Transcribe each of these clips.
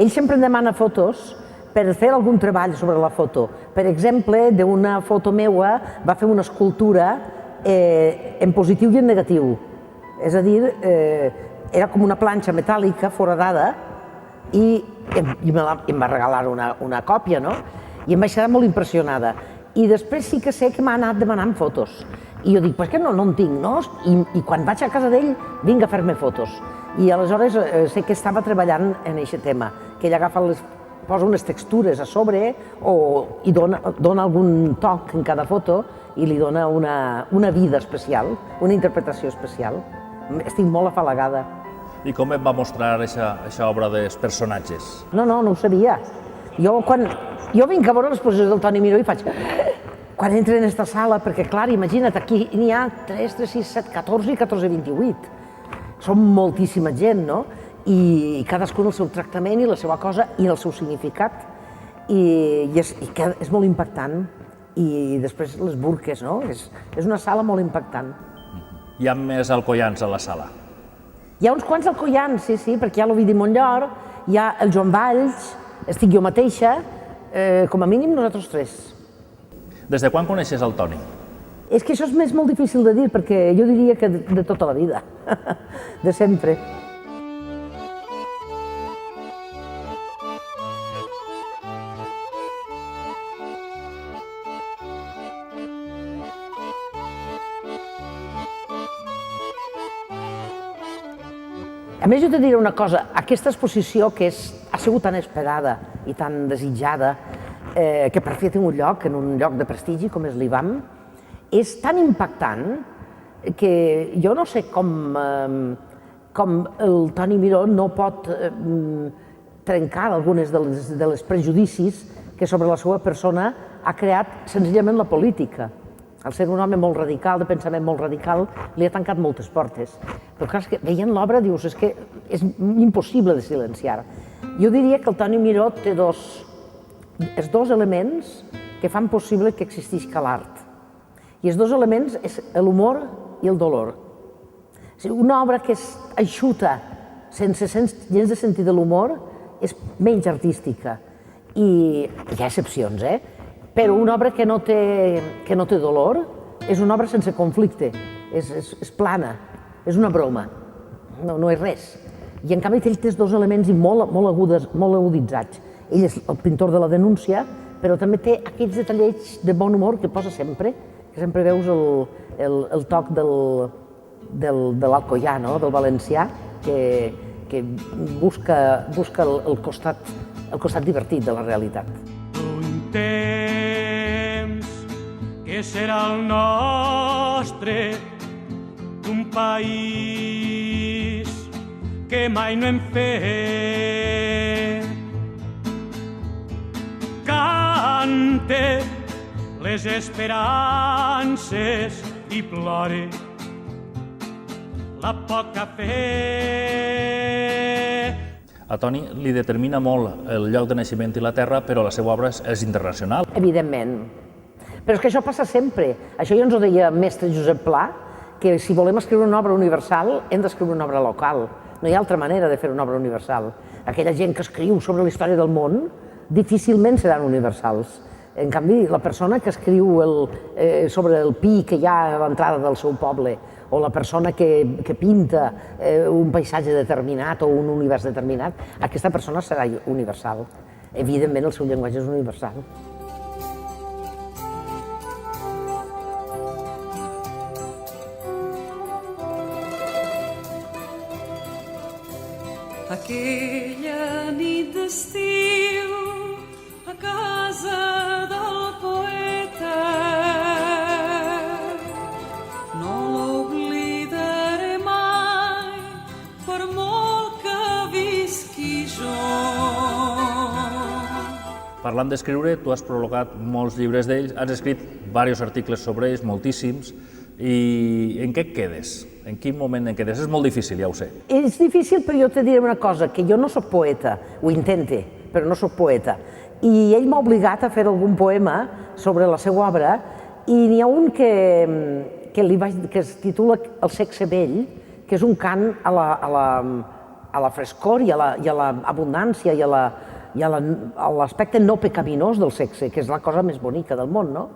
ell sempre em demana fotos per fer algun treball sobre la foto. Per exemple, d'una foto meua va fer una escultura en positiu i en negatiu. És a dir, era com una planxa metàl·lica foradada i em va regalar una còpia, no? I em vaig quedar molt impressionada. I després sí que sé que m'ha anat demanant fotos. I jo dic, pues que no en tinc, no? I quan vaig a casa d'ell, vinc a fer-me fotos. I aleshores sé que estava treballant en aquest tema, que ell posa unes textures a sobre i dona algun toc en cada foto i li dona una vida especial, una interpretació especial. Estic molt afalagada. I com et va mostrar aquesta obra dels personatges? No ho sabia. Jo vinc a veure l'exposició del Toni Miró i faig... Quan entro en aquesta sala, perquè clar, imagina't, aquí n'hi ha 3, 3, 6, 7, 14 i 14, 28. Som moltíssima gent, no? I cadascun el seu tractament i la seva cosa i el seu significat. I és molt impactant. I després les burques, no? És una sala molt impactant. Hi ha més alcoians a la sala? Hi ha uns quants alcoians, sí, perquè hi ha l'Ovidi Montllor, hi ha el Joan Valls, estic jo mateixa, com a mínim nosaltres 3. Des de quan coneixes el Toni? És que això és molt difícil de dir, perquè jo diria que de tota la vida, de sempre. A més, jo te diré una cosa, aquesta exposició que ha sigut tan esperada i tan desitjada, que per fi ha tingut lloc en un lloc de prestigi com és l'IBAM, és tan impactant que jo no sé com el Toni Miró no pot trencar algunes de les prejudicis que sobre la seva persona ha creat senzillament la política. Al ser un home molt radical, de pensament molt radical, li ha tancat moltes portes. Però clar, veient l'obra dius, és que és impossible de silenciar. Jo diria que el Toni Miró té els dos elements que fan possible que existisca l'art. I els dos elements és l'humor i el dolor. Una obra que és eixuta, sense gens de sentit de l'humor, és menys artística. I hi ha excepcions, però una obra que no té dolor és una obra sense conflicte, és plana, és una broma, no és res. I en canvi ell té els dos elements molt aguditzats. Ell és el pintor de la denúncia, però també té aquells detallets de bon humor que posa sempre, que sempre veus el toc de l'alcoià, del valencià, que busca el costat divertit de la realitat. Un temps que serà el nostre, un país que mai no hem fet. Cante les esperances i plore la poca fe. A Toni li determina molt el lloc de naixement i la terra, però la seva obra és internacional. Evidentment. Però és que això passa sempre. Això ja ens ho deia mestre Josep Pla, que si volem escriure una obra universal hem d'escriure una obra local. No hi ha altra manera de fer una obra universal. Aquella gent que escriu sobre la història del món difícilment seran universals. En canvi, la persona que escriu sobre el pi que hi ha a l'entrada del seu poble, o la persona que pinta un paisatge determinat o un univers determinat, aquesta persona serà universal. Evidentment, el seu llenguatge és universal. Aquella nit d'estiu a casa del poeta no l'oblidaré mai per molt que visqui jo. Parlant d'escriure, tu has prologat molts llibres d'ells, has escrit diversos articles sobre ells, moltíssims, i en què et quedes? En quin moment en quedes? És molt difícil, ja ho sé. És difícil, però jo te diré una cosa, que jo no soc poeta, ho intente, però no soc poeta. I ell m'ha obligat a fer algun poema sobre la seva obra, i n'hi ha un que es titula El sexe vell, que és un cant a a la frescor i a l'abundància i a l'aspecte no pecaminós del sexe, que és la cosa més bonica del món, no?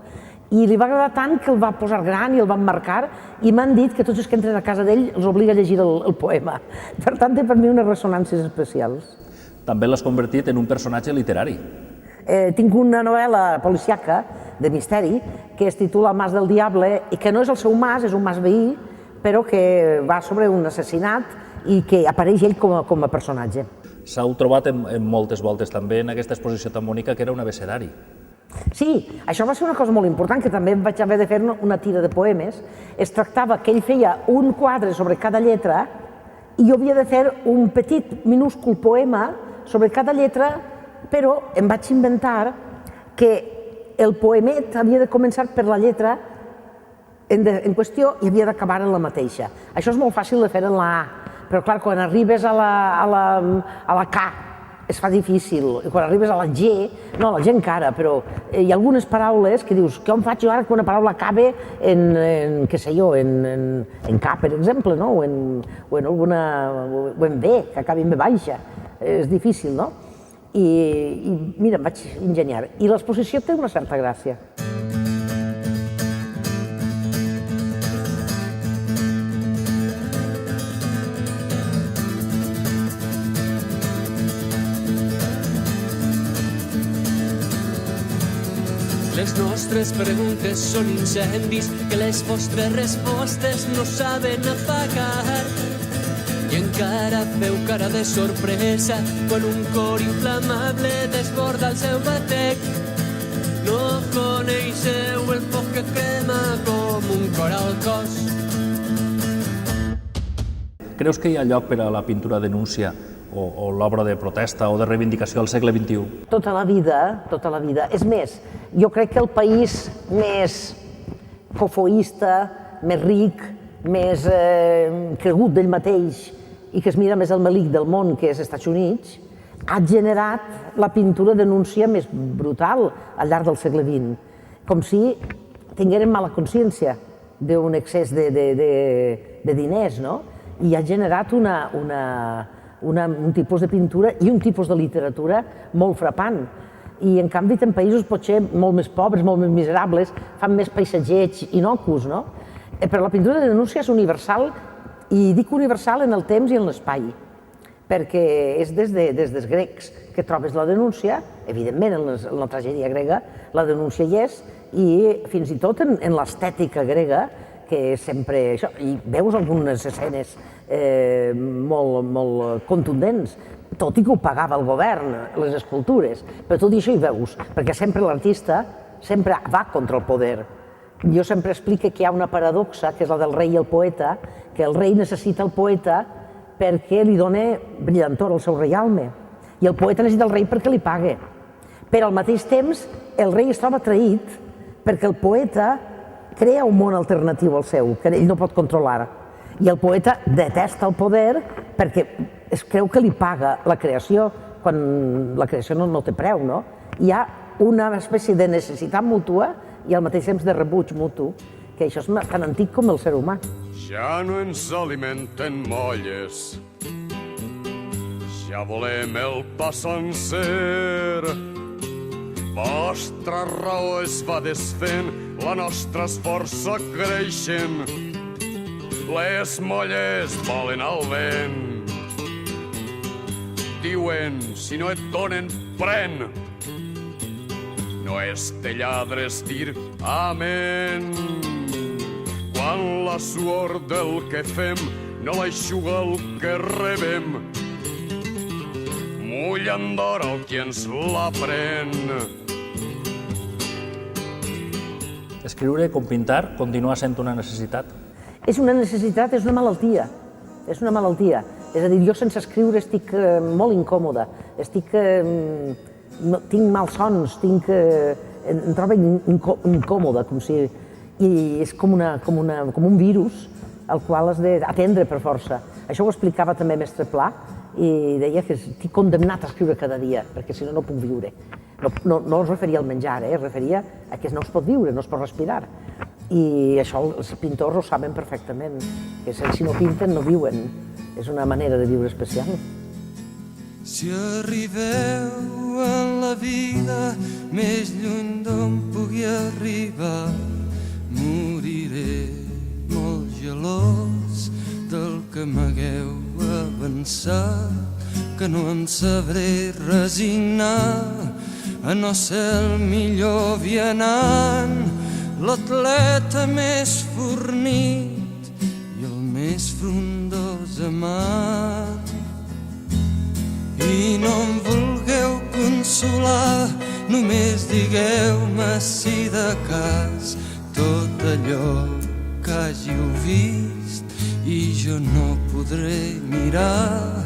I li va agradar tant que el va posar gran i el va emmarcar i m'han dit que tots els que entren a casa d'ell els obliga a llegir el poema. Per tant, té per mi unes ressonàncies especials. També l'has convertit en un personatge literari. Tinc una novel·la policíaca de misteri que es titula El mas del diable i que no és el seu mas, és un mas veí, però que va sobre un assassinat i que apareix ell com a personatge. S'heu trobat en moltes voltes també en aquesta exposició tan bonica que era un abecedari. Sí, això va ser una cosa molt important, que també vaig haver de fer una tira de poemes. Es tractava que ell feia un quadre sobre cada lletra i jo havia de fer un petit, minúscul poema sobre cada lletra, però em vaig inventar que el poemet havia de començar per la lletra en qüestió i havia d'acabar en la mateixa. Això és molt fàcil de fer en la A, però clar, quan arribes a la K es fa difícil, i quan arribes a la G, no, a la G encara, però hi ha algunes paraules que dius, com faig jo ara que una paraula acabe en què sé jo, en K, per exemple, no? o en B, que acabi en B baixa. És difícil, no? I mira, em vaig ingeniar. I l'exposició té una certa gràcia. Les nostres preguntes són incendis que les vostres respostes no saben apagar. I encara feu cara de sorpresa quan un cor inflamable desborda el seu batec. No coneixeu el foc que crema com un cor al cos. Creus que hi ha lloc per a la pintura denúncia o l'obra de protesta o de reivindicació al segle XXI? Tota la vida, tota la vida. És més, jo crec que el país més cofoista, més ric, més cregut d'ell mateix i que es mira més el melic del món, que és els Estats Units, ha generat la pintura denúncia més brutal al llarg del segle XX. Com si tinguérem mala consciència d'un excés de diners, no? I ha generat un tipus de pintura i un tipus de literatura molt frapant. I, en canvi, en països potser molt més pobres, molt més miserables, fan més paisatgeig innocus, no? Però la pintura de denúncia és universal, i dic universal en el temps i en l'espai, perquè és des dels grecs que trobes la denúncia, evidentment en la tragèdia grega la denúncia hi és, i fins i tot en l'estètica grega, que sempre això, i veus algunes escenes molt contundents, tot i que ho pagava el govern, les escultures, però tot i això hi veus, perquè sempre l'artista sempre va contra el poder. Jo sempre explico que hi ha una paradoxa, que és la del rei i el poeta, que el rei necessita el poeta perquè li dona brillantor al seu reialme, i el poeta necessita el rei perquè li pague. Però al mateix temps, el rei es troba traït perquè el poeta crea un món alternatiu al seu, que ell no pot controlar. I el poeta detesta el poder perquè es creu que li paga la creació, quan la creació no té preu, no? Hi ha una espècie de necessitat mútua i al mateix temps de rebuig mutu, que això és tan antic com el ser humà. Ja no ens alimenten molles, ja volem el pa sencer. Vostra raó es va desfent, la nostra esforça creixent. Les molles volen al vent. Diuen, si no et donen, pren. No és de lladres dir amén. Quan la suor del que fem no l'aixuga el que rebem, mullant d'or el qui ens la pren. Escriure com pintar continua sent una necessitat? És una necessitat, és una malaltia. És una malaltia. És a dir, jo sense escriure estic molt incòmoda. Tinc malsons, em trobo incòmoda, com si... I és com un virus al qual has d'atendre per força. Això ho explicava també Mestre Pla, i deia que estic condemnat a escriure cada dia, perquè si no, no puc viure. No es referia al menjar, es referia a que no es pot viure, no es pot respirar. I això els pintors ho saben perfectament, que si no pinten no viuen. és una manera de viure especial. Si arribeu en la vida més lluny d'on pugui arribar, moriré molt gelós del que m'hagueu avançat, que no em sabré resignar a no ser el millor vianant, l'atleta més fornit i el més frondós amant. I no em vulgueu consolar, només digueu-me si de cas tot allò que hàgiu vist i jo no podré mirar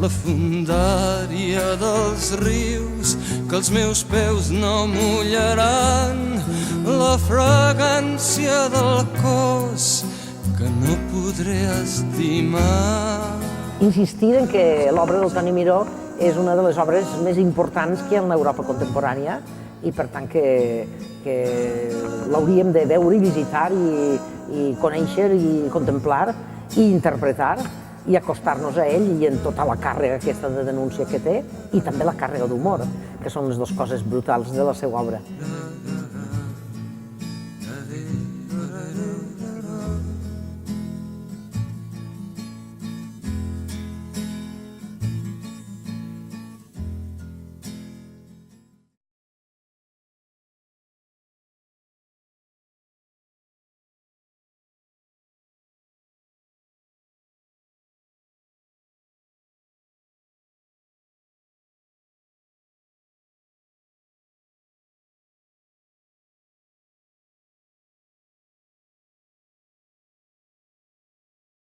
la fondària dels rius que els meus peus no mullaran, la fragància del cos que no podré estimar. Insistir en que l'obra del Toni Miró és una de les obres més importants que hi ha en l'Europa contemporània i per tant que l'hauríem de veure i visitar i conèixer i contemplar i interpretar i acostar-nos a ell i en tota la càrrega aquesta de denúncia que té i també la càrrega d'humor, que són les dues coses brutals de la seva obra.